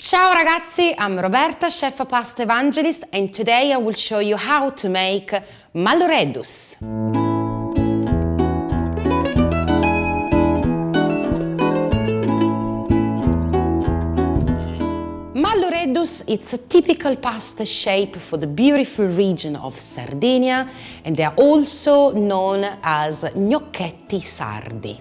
Ciao ragazzi, I'm Roberta, chef of Pasta Evangelist, and today I will show you how to make malloreddus. Malloreddus, it's a typical pasta shape for the beautiful region of Sardinia, and they are also known as gnocchetti Sardi.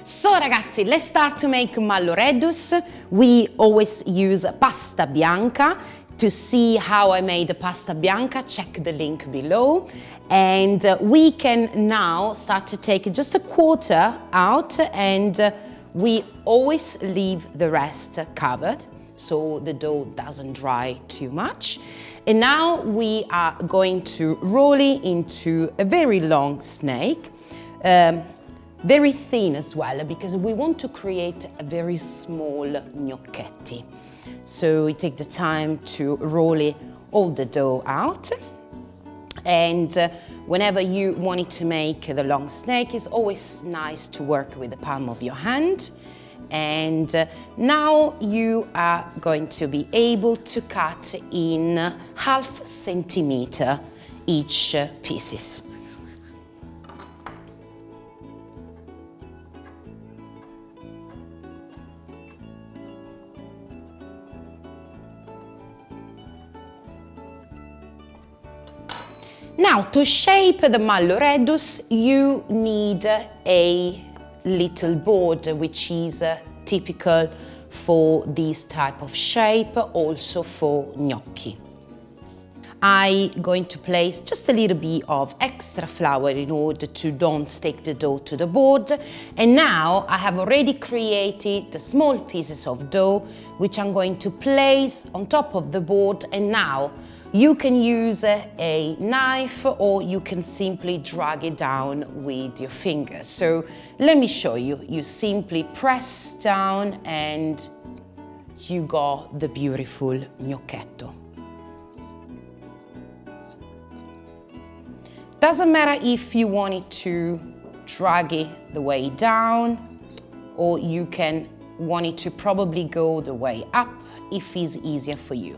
So ragazzi, let's start to make malloreddus. We always use pasta bianca. To see how I made the pasta bianca, check the link below. And we can now start to take just a quarter out, and we always leave the rest covered so the dough doesn't dry too much. And now we are going to roll it into a very long snake. Very thin as well, because we want to create a very small gnocchetti. So we take the time to roll all the dough out. And whenever you want to make the long snake, it's always nice to work with the palm of your hand. And now you are going to be able to cut in 0.5 centimeter each pieces. Now, to shape the malloreddus, you need a little board, which is typical for this type of shape, also for gnocchi. I'm going to place just a little bit of extra flour in order to don't stick the dough to the board. And now I have already created the small pieces of dough, which I'm going to place on top of the board. And now you can use a knife, or you can simply drag it down with your fingers. So let me show you. You simply press down and you got the beautiful gnocchetto. Doesn't matter if you want it to drag it the way down, or you can want it to probably go the way up if it's easier for you.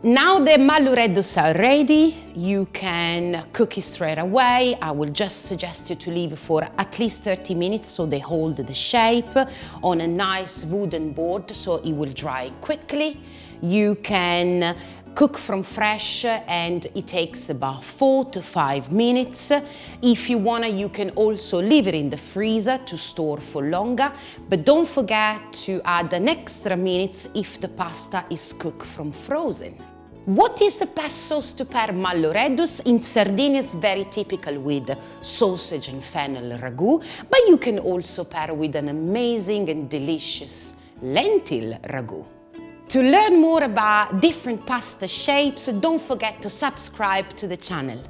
Now the malloreddus are ready, you can cook it straight away. I will just suggest you to leave for at least 30 minutes so they hold the shape on a nice wooden board so it will dry quickly. You can cook from fresh and it takes about 4 to 5 minutes. If you wanna, you can also leave it in the freezer to store for longer, but don't forget to add an extra minutes if the pasta is cooked from frozen. What is the best sauce to pair malloreddus? In Sardinia it's very typical with sausage and fennel ragù, but you can also pair with an amazing and delicious lentil ragù. To learn more about different pasta shapes, don't forget to subscribe to the channel.